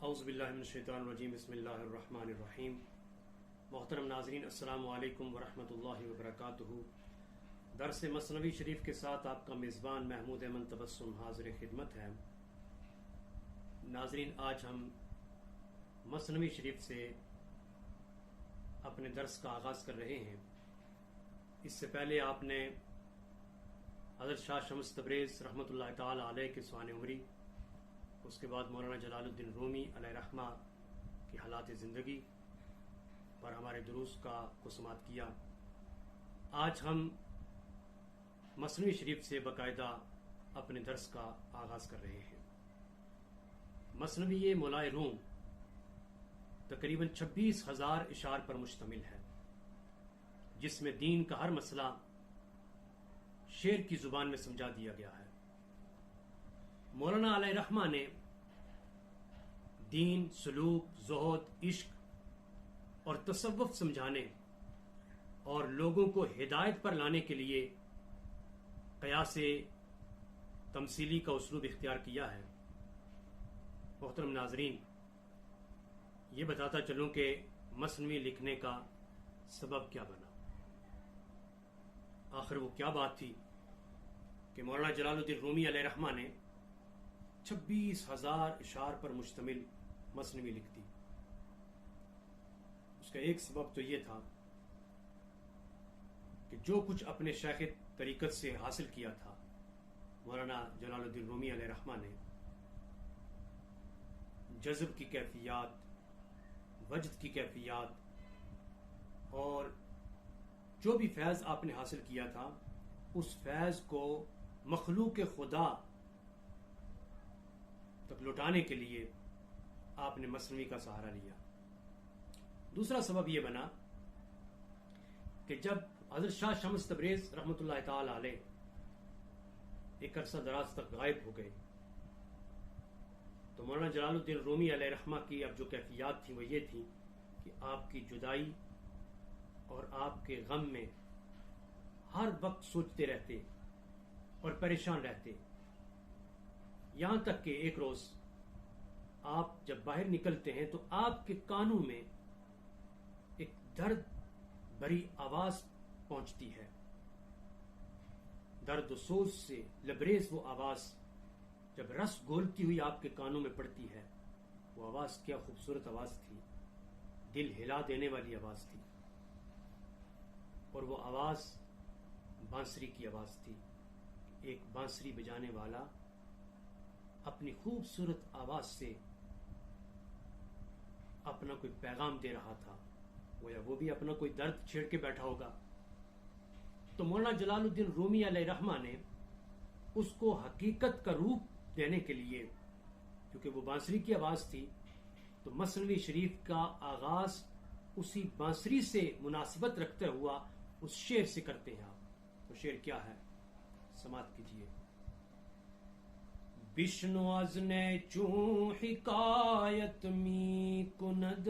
اعوذ باللہ من الشیطان الرجیم بسم اللہ الرحمن الرحیم۔ محترم ناظرین السلام علیکم ورحمۃ اللہ وبرکاتہ۔ درس مثنوی شریف کے ساتھ آپ کا میزبان محمود احمد تبسم حاضر خدمت ہے۔ ناظرین، آج ہم مثنوی شریف سے اپنے درس کا آغاز کر رہے ہیں۔ اس سے پہلے آپ نے حضرت شاہ شمس تبریز رحمۃ اللہ تعالی علیہ کے سوانح عمری، اس کے بعد مولانا جلال الدین رومی علیہ رحمہ کی حالات زندگی پر ہمارے دروس کو سماعت کیا۔ آج ہم مثنوی شریف سے باقاعدہ اپنے درس کا آغاز کر رہے ہیں۔ مثنوی مولائے روم تقریباً 26,000 اشعار پر مشتمل ہے، جس میں دین کا ہر مسئلہ شعر کی زبان میں سمجھا دیا گیا ہے۔ مولانا علیہ رحمہ نے دین، سلوک، زہد، عشق اور تصوف سمجھانے اور لوگوں کو ہدایت پر لانے کے لیے قیاس تمثیلی کا اسلوب اختیار کیا ہے۔ محترم ناظرین، یہ بتاتا چلوں کہ مثنوی لکھنے کا سبب کیا بنا۔ آخر وہ کیا بات تھی کہ مولانا جلال الدین رومی علیہ رحمہ نے 26,000 اشعار پر مشتمل مثنوی لکھ دی۔ اس کا ایک سبب تو یہ تھا کہ جو کچھ اپنے شیخ طریقت سے حاصل کیا تھا مولانا جلال الدین رومی علیہ رحمہ نے، جذب کی کیفیات، وجد کی کیفیات اور جو بھی فیض آپ نے حاصل کیا تھا، اس فیض کو مخلوق خدا تک لوٹانے کے لیے آپ نے مثنوی کا سہارا لیا۔ دوسرا سبب یہ بنا کہ جب حضرت شاہ شمس تبریز رحمۃ اللہ تعالی علیہ ایک عرصہ دراز تک غائب ہو گئے، تو مولانا جلال الدین رومی علیہ رحمہ کی اب جو کیفیات تھیں وہ یہ تھیں کہ آپ کی جدائی اور آپ کے غم میں ہر وقت سوچتے رہتے اور پریشان رہتے، یہاں تک کہ ایک روز آپ جب باہر نکلتے ہیں تو آپ کے کانوں میں ایک درد بھری آواز پہنچتی ہے، درد و سوز سے لبریز وہ آواز جب رس گھولتی ہوئی آپ کے کانوں میں پڑتی ہے، وہ آواز کیا خوبصورت آواز تھی، دل ہلا دینے والی آواز تھی، اور وہ آواز بانسری کی آواز تھی۔ ایک بانسری بجانے والا اپنی خوبصورت آواز سے اپنا کوئی پیغام دے رہا تھا، گویا وہ بھی اپنا کوئی درد چھیڑ کے بیٹھا ہوگا۔ تو مولانا جلال الدین رومی علیہ رحمہ نے اس کو حقیقت کا روپ دینے کے لیے، کیونکہ وہ بانسری کی آواز تھی، تو مثنوی شریف کا آغاز اسی بانسری سے مناسبت رکھتے ہوا اس شعر سے کرتے ہیں آپ۔ وہ شعر کیا ہے، سماعت کیجیے۔ بشنو از نے چون حکایت می کند،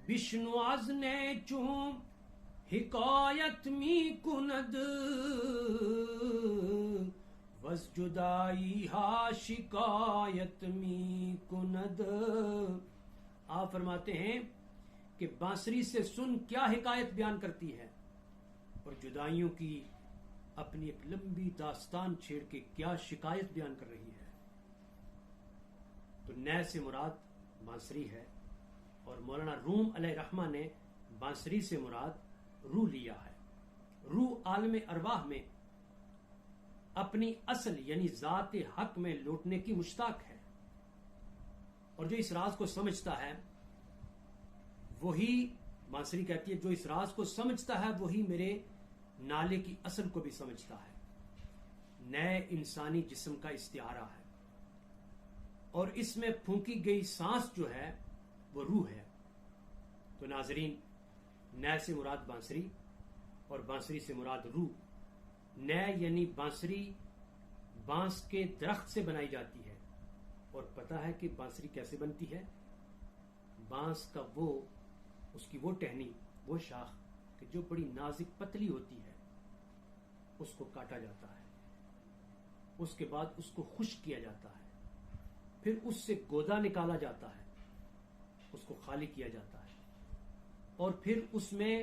بشنو از نے چون حکایت می کند، وز جدائی ہا شکایت می کند۔ آپ فرماتے ہیں کہ بانسری سے سن کیا حکایت بیان کرتی ہے، اور جدائیوں کی اپنی ایک لمبی داستان چھیڑ کے کیا شکایت بیان کر رہی ہے۔ تو نے سے مراد بانسری ہے، اور مولانا روم علیہ رحمہ نے بانسری سے مراد روح لیا ہے۔ روح عالم ارواح میں اپنی اصل یعنی ذات حق میں لوٹنے کی مشتاق ہے، اور جو اس راز کو سمجھتا ہے وہی، بانسری کہتی ہے، جو اس راز کو سمجھتا ہے وہی میرے نالے کی اصل کو بھی سمجھتا ہے۔ نئے انسانی جسم کا استعارہ ہے، اور اس میں پھونکی گئی سانس جو ہے وہ روح ہے۔ تو ناظرین، نئے سے مراد بانسری اور بانسری سے مراد روح۔ نئے یعنی بانسری بانس کے درخت سے بنائی جاتی ہے، اور پتہ ہے کہ بانسری کیسے بنتی ہے؟ بانس کا اس کی وہ ٹہنی، وہ شاخ کہ جو بڑی نازک پتلی ہوتی ہے، اس کو کاٹا جاتا ہے، اس کے بعد اس کو خشک کیا جاتا ہے، پھر اس سے گودا نکالا جاتا ہے، اس کو خالی کیا جاتا ہے، اور پھر اس میں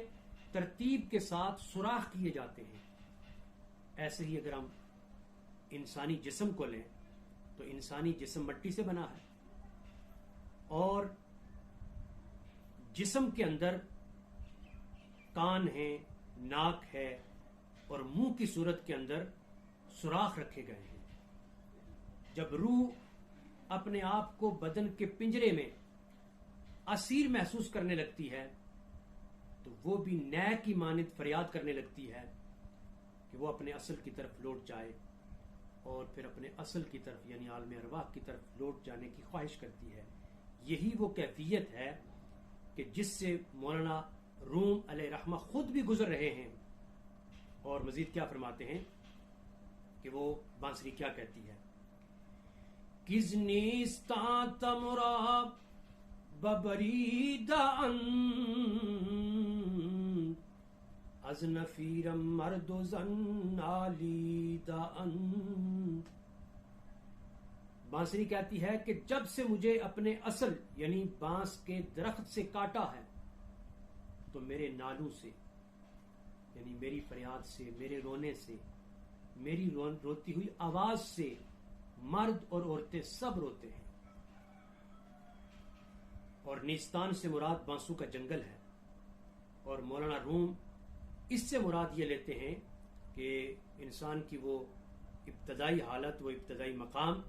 ترتیب کے ساتھ سوراخ کیے جاتے ہیں۔ ایسے ہی اگر ہم انسانی جسم کو لیں تو انسانی جسم مٹی سے بنا ہے، اور جسم کے اندر کان ہے، ناک ہے، اور منہ کی صورت کے اندر سوراخ رکھے گئے ہیں۔ جب روح اپنے آپ کو بدن کے پنجرے میں اسیر محسوس کرنے لگتی ہے تو وہ بھی نے کی مانند فریاد کرنے لگتی ہے کہ وہ اپنے اصل کی طرف لوٹ جائے، اور پھر اپنے اصل کی طرف یعنی عالم ارواح کی طرف لوٹ جانے کی خواہش کرتی ہے۔ یہی وہ کیفیت ہے کہ جس سے مولانا روم علیہ رحمہ خود بھی گزر رہے ہیں۔ اور مزید کیا فرماتے ہیں کہ وہ بانسری کیا کہتی ہے؟ کزنیستان تمرا ببریدا از نفیرم مرد و زن آلیدا بانسری کہتی ہے کہ جب سے مجھے اپنے اصل یعنی بانس کے درخت سے کاٹا ہے تو میرے نالوں سے یعنی میری فریاد سے، میرے رونے سے، میری روتی ہوئی آواز سے مرد اور عورتیں سب روتے ہیں۔ اور نیستان سے مراد بانسوں کا جنگل ہے، اور مولانا روم اس سے مراد یہ لیتے ہیں کہ انسان کی وہ ابتدائی حالت، وہ ابتدائی مقام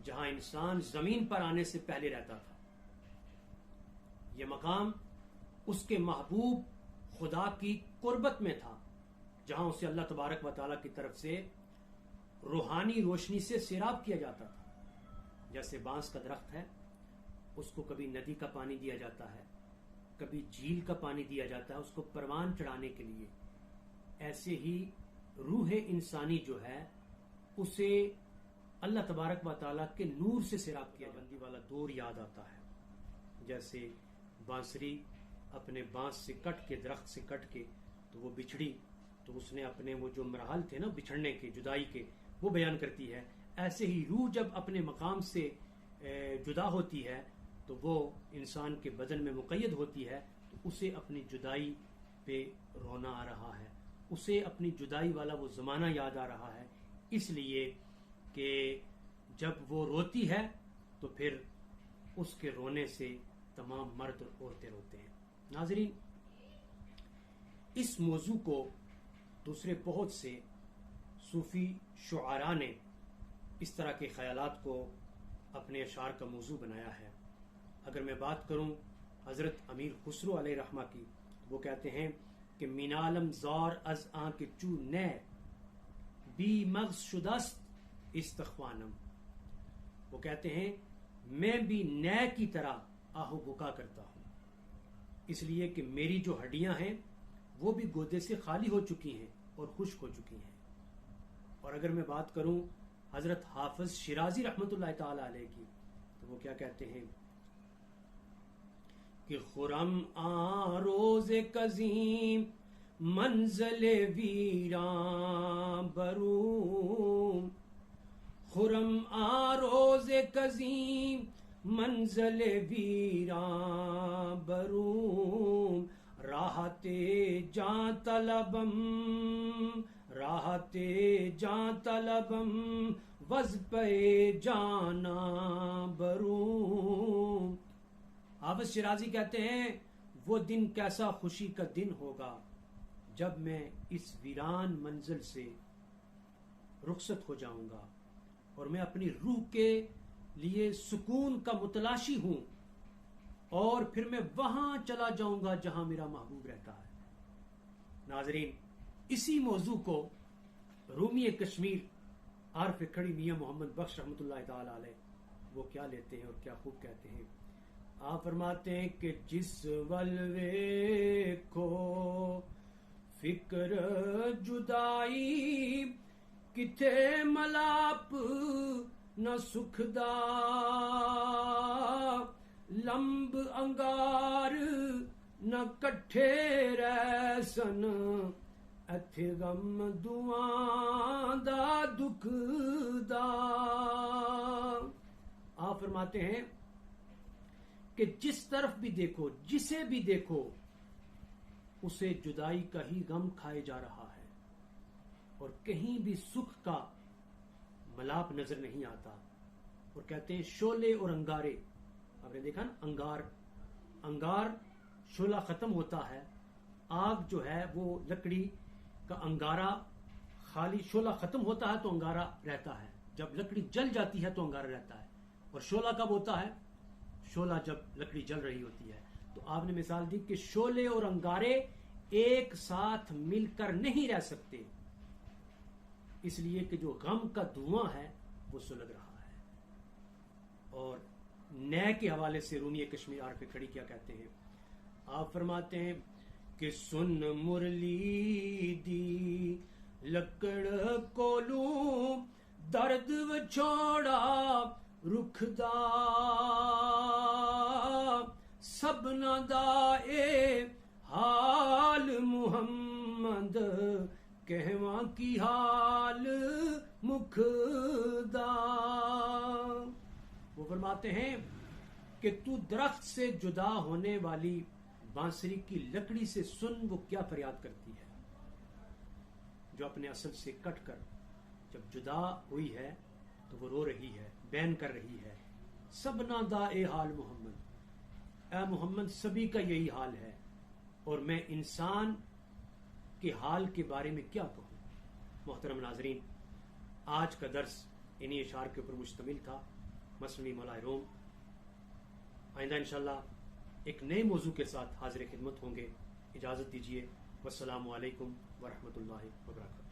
جہاں انسان زمین پر آنے سے پہلے رہتا تھا، یہ مقام اس کے محبوب خدا کی قربت میں تھا، جہاں اسے اللہ تبارک و تعالیٰ کی طرف سے روحانی روشنی سے سیراب کیا جاتا تھا۔ جیسے بانس کا درخت ہے، اس کو کبھی ندی کا پانی دیا جاتا ہے، کبھی جھیل کا پانی دیا جاتا ہے اس کو پروان چڑھانے کے لیے، ایسے ہی روح انسانی جو ہے اسے اللہ تبارک و تعالیٰ کے نور سے سیراب کیا بندی والا دور یاد آتا ہے۔ جیسے بانسری اپنے بانس سے کٹ کے، درخت سے کٹ کے تو وہ بچھڑی، تو اس نے اپنے وہ جو مراحل تھے نا بچھڑنے کے، جدائی کے، وہ بیان کرتی ہے۔ ایسے ہی روح جب اپنے مقام سے جدا ہوتی ہے تو وہ انسان کے بدن میں مقید ہوتی ہے، تو اسے اپنی جدائی پہ رونا آ رہا ہے، اسے اپنی جدائی والا وہ زمانہ یاد آ رہا ہے، اس لیے کہ جب وہ روتی ہے تو پھر اس کے رونے سے تمام مرد اور عورتیں روتے ہیں۔ ناظرین، اس موضوع کو دوسرے بہت سے صوفی شعراء نے اس طرح کے خیالات کو اپنے اشعار کا موضوع بنایا ہے۔ اگر میں بات کروں حضرت امیر خسرو علیہ رحمہ کی، وہ کہتے ہیں کہ مینالم زار از آن کے چو نہ بی مغز شدست استخوانم، وہ کہتے ہیں میں بھی نئے کی طرح آہو بکا کرتا ہوں، اس لیے کہ میری جو ہڈیاں ہیں وہ بھی گودے سے خالی ہو چکی ہیں اور خشک ہو چکی ہیں۔ اور اگر میں بات کروں حضرت حافظ شیرازی رحمۃ اللہ تعالی علیہ کی، تو وہ کیا کہتے ہیں کہ خرم آ روز قزیم منزل ویران بروم، خرم آ روز قزیم منزل ویران بروم، راحت جان طلبم، راحت جان طلبم، وز پہ جانا بروم۔ حافظ شیرازی کہتے ہیں وہ دن کیسا خوشی کا دن ہوگا جب میں اس ویران منزل سے رخصت ہو جاؤں گا، اور میں اپنی روح کے لیے سکون کا متلاشی ہوں، اور پھر میں وہاں چلا جاؤں گا جہاں میرا محبوب رہتا ہے۔ ناظرین، اسی موضوع کو رومی کشمیر عارف کھڑی میاں محمد بخش رحمۃ اللہ تعالی علیہ وہ کیا لیتے ہیں اور کیا خوب کہتے ہیں۔ آپ فرماتے ہیں کہ جس ولوے کو فکر جدائی کتھے ملاپ نہ سکھدا، لمب انگار نہ کٹھے رہ سن، ایتھے غم دعاں دا دکھ دا۔ آپ فرماتے ہیں کہ جس طرف بھی دیکھو، جسے بھی دیکھو، اسے جدائی کا ہی غم کھائے جا رہا ہے، اور کہیں بھی سکھ کا ملاپ نظر نہیں آتا. اور کہتے ہیں شعلے اور انگارے. آپ نے دیکھا نا، انگار شعلہ ختم ہوتا ہے، آگ جو ہے وہ لکڑی کا انگارہ، خالی شعلہ ختم ہوتا ہے تو انگارہ رہتا ہے، جب لکڑی جل جاتی ہے تو انگارہ رہتا ہے. اور شعلہ کب ہوتا ہے؟ شعلہ جب لکڑی جل رہی ہوتی ہے. تو آپ نے مثال دی کہ شعلے اور انگارے ایک ساتھ مل کر نہیں رہ سکتے، اس لیے کہ جو غم کا دھواں ہے وہ سلگ رہا ہے. اور نئے کے حوالے سے رومی کشمیر آر پہ کھڑی کیا کہتے ہیں؟ آپ فرماتے ہیں کہ سن مرلی دی لکڑ کولوں درد وچھوڑا رکھ دا سبنا دا اے حال محمد کہواں کی حال مکھ دا. وہ فرماتے ہیں کہ تو درخت سے جدا ہونے والی بانسری کی لکڑی سے سن وہ کیا فریاد کرتی ہے، جو اپنے اصل سے کٹ کر جب جدا ہوئی ہے تو وہ رو رہی ہے، بین کر رہی ہے. سبنا دا اے حال محمد، اے محمد سبھی کا یہی حال ہے، اور میں انسان کے حال کے بارے میں کیا کہوں. محترم ناظرین، آج کا درس انہی اشعار کے اوپر مشتمل تھا، مثنوی مولا روم. آئندہ انشاءاللہ ایک نئے موضوع کے ساتھ حاضر خدمت ہوں گے. اجازت دیجیے، والسلام علیکم ورحمۃ اللہ وبرکاتہ.